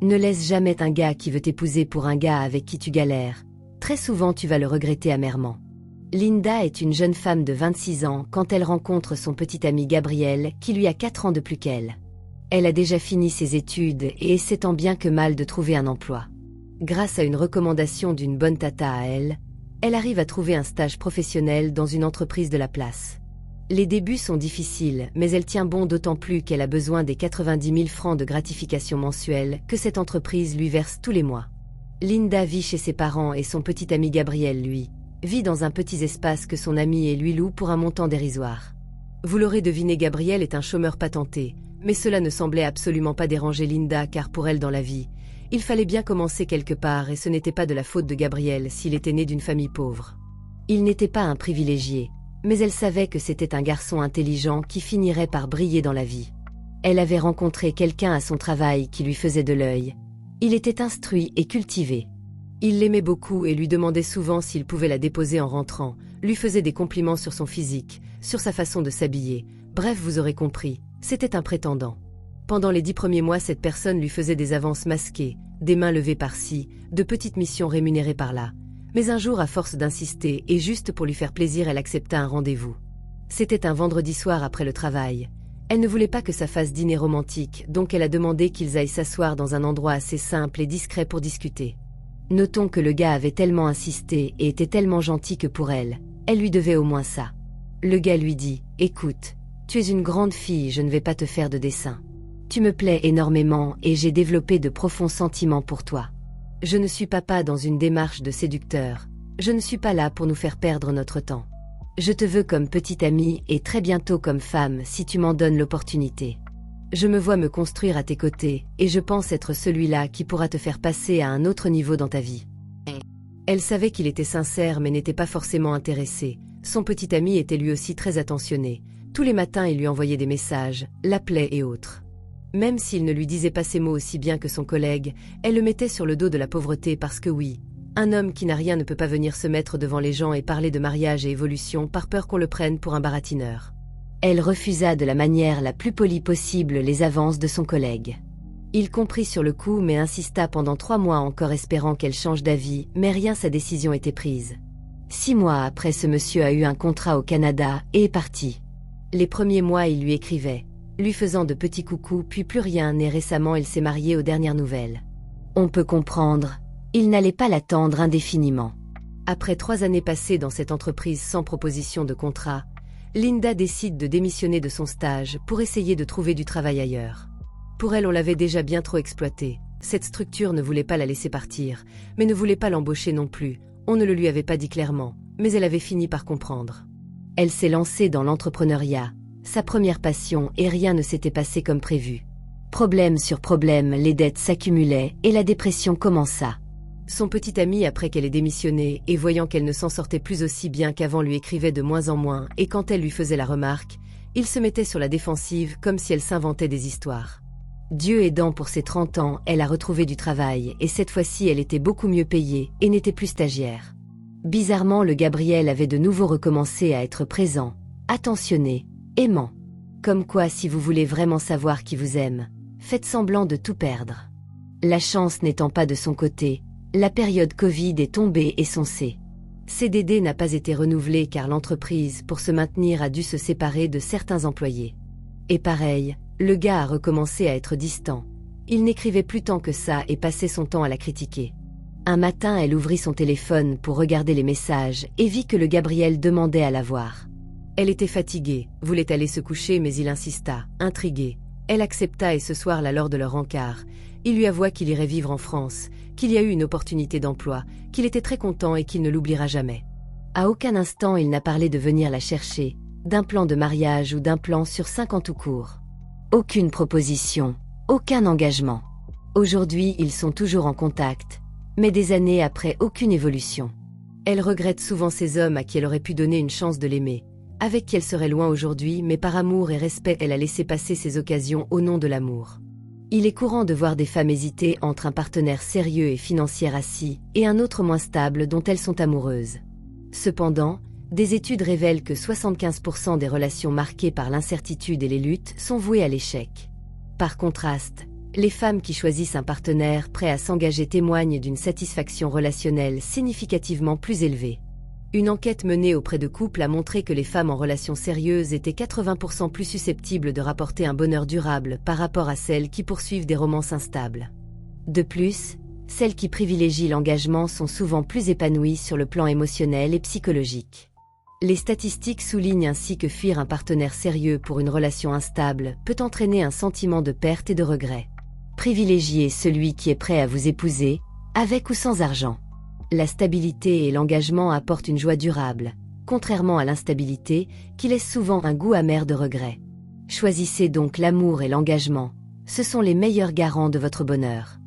Ne laisse jamais un gars qui veut t'épouser pour un gars avec qui tu galères. Très souvent tu vas le regretter amèrement. Linda est une jeune femme de 26 ans quand elle rencontre son petit ami Gabriel qui lui a 4 ans de plus qu'elle. Elle a déjà fini ses études et essaie tant bien que mal de trouver un emploi. Grâce à une recommandation d'une bonne tata à elle, elle arrive à trouver un stage professionnel dans une entreprise de la place. Les débuts sont difficiles, mais elle tient bon d'autant plus qu'elle a besoin des 90 000 francs de gratification mensuelle que cette entreprise lui verse tous les mois. Linda vit chez ses parents et son petit ami Gabriel, lui, vit dans un petit espace que son ami et lui loue pour un montant dérisoire. Vous l'aurez deviné, Gabriel est un chômeur patenté, mais cela ne semblait absolument pas déranger Linda car pour elle dans la vie, il fallait bien commencer quelque part et ce n'était pas de la faute de Gabriel s'il était né d'une famille pauvre. Il n'était pas un privilégié, mais elle savait que c'était un garçon intelligent qui finirait par briller dans la vie. Elle avait rencontré quelqu'un à son travail qui lui faisait de l'œil. Il était instruit et cultivé. Il l'aimait beaucoup et lui demandait souvent s'il pouvait la déposer en rentrant, lui faisait des compliments sur son physique, sur sa façon de s'habiller. Bref, vous aurez compris, c'était un prétendant. Pendant les 10 premiers mois, cette personne lui faisait des avances masquées, des mains levées par-ci, de petites missions rémunérées par-là. Mais un jour, à force d'insister et juste pour lui faire plaisir, elle accepta un rendez-vous. C'était un vendredi soir après le travail. Elle ne voulait pas que ça fasse dîner romantique, donc elle a demandé qu'ils aillent s'asseoir dans un endroit assez simple et discret pour discuter. Notons que le gars avait tellement insisté et était tellement gentil que pour elle, elle lui devait au moins ça. Le gars lui dit « Écoute, tu es une grande fille, je ne vais pas te faire de dessin. Tu me plais énormément et j'ai développé de profonds sentiments pour toi. Je ne suis pas dans une démarche de séducteur. Je ne suis pas là pour nous faire perdre notre temps. Je te veux comme petite amie et très bientôt comme femme si tu m'en donnes l'opportunité. Je me vois me construire à tes côtés et je pense être celui-là qui pourra te faire passer à un autre niveau dans ta vie. » Elle savait qu'il était sincère mais n'était pas forcément intéressé. Son petit ami était lui aussi très attentionné. Tous les matins il lui envoyait des messages, l'appelait et autres. Même s'il ne lui disait pas ces mots aussi bien que son collègue, elle le mettait sur le dos de la pauvreté parce que oui, un homme qui n'a rien ne peut pas venir se mettre devant les gens et parler de mariage et évolution par peur qu'on le prenne pour un baratineur. Elle refusa de la manière la plus polie possible les avances de son collègue. Il comprit sur le coup mais insista pendant 3 mois encore espérant qu'elle change d'avis, mais rien, sa décision était prise. 6 mois après, ce monsieur a eu un contrat au Canada et est parti. Les premiers mois il lui écrivait, lui faisant de petits coucous, puis plus rien, et récemment il s'est marié aux dernières nouvelles. On peut comprendre, il n'allait pas l'attendre indéfiniment. Après 3 années passées dans cette entreprise sans proposition de contrat, Linda décide de démissionner de son stage pour essayer de trouver du travail ailleurs. Pour elle, on l'avait déjà bien trop exploitée. Cette structure ne voulait pas la laisser partir, mais ne voulait pas l'embaucher non plus. On ne le lui avait pas dit clairement, mais elle avait fini par comprendre. Elle s'est lancée dans l'entrepreneuriat, sa première passion, et rien ne s'était passé comme prévu. Problème sur problème, les dettes s'accumulaient et la dépression commença. Son petit ami, après qu'elle ait démissionné et voyant qu'elle ne s'en sortait plus aussi bien qu'avant, lui écrivait de moins en moins, et quand elle lui faisait la remarque, il se mettait sur la défensive comme si elle s'inventait des histoires. Dieu aidant, pour ses 30 ans, elle a retrouvé du travail et cette fois-ci elle était beaucoup mieux payée et n'était plus stagiaire. Bizarrement, le Gabriel avait de nouveau recommencé à être présent, attentionné, aimant. Comme quoi, si vous voulez vraiment savoir qui vous aime, faites semblant de tout perdre. La chance n'étant pas de son côté, la période Covid est tombée et son CDD n'a pas été renouvelé car l'entreprise, pour se maintenir, a dû se séparer de certains employés. Et pareil, le gars a recommencé à être distant. Il n'écrivait plus tant que ça et passait son temps à la critiquer. Un matin, elle ouvrit son téléphone pour regarder les messages et vit que le Gabriel demandait à la voir. Elle était fatiguée, voulait aller se coucher mais il insista, intriguée. Elle accepta et ce soir-là, lors de leur encart, il lui avoua qu'il irait vivre en France, qu'il y a eu une opportunité d'emploi, qu'il était très content et qu'il ne l'oubliera jamais. À aucun instant il n'a parlé de venir la chercher, d'un plan de mariage ou d'un plan sur 5 ans tout court. Aucune proposition, aucun engagement. Aujourd'hui, ils sont toujours en contact, mais des années après, aucune évolution. Elle regrette souvent ces hommes à qui elle aurait pu donner une chance de l'aimer, avec qui elle serait loin aujourd'hui, mais par amour et respect, elle a laissé passer ces occasions au nom de l'amour. Il est courant de voir des femmes hésiter entre un partenaire sérieux et financier assis et un autre moins stable dont elles sont amoureuses. Cependant, des études révèlent que 75% des relations marquées par l'incertitude et les luttes sont vouées à l'échec. Par contraste, Les femmes qui choisissent un partenaire prêt à s'engager témoignent d'une satisfaction relationnelle significativement plus élevée. Une enquête menée auprès de couples a montré que les femmes en relation sérieuse étaient 80% plus susceptibles de rapporter un bonheur durable par rapport à celles qui poursuivent des romances instables. De plus, celles qui privilégient l'engagement sont souvent plus épanouies sur le plan émotionnel et psychologique. Les statistiques soulignent ainsi que fuir un partenaire sérieux pour une relation instable peut entraîner un sentiment de perte et de regret. Privilégiez celui qui est prêt à vous épouser, avec ou sans argent. La stabilité et l'engagement apportent une joie durable, contrairement à l'instabilité, qui laisse souvent un goût amer de regret. Choisissez donc l'amour et l'engagement, ce sont les meilleurs garants de votre bonheur.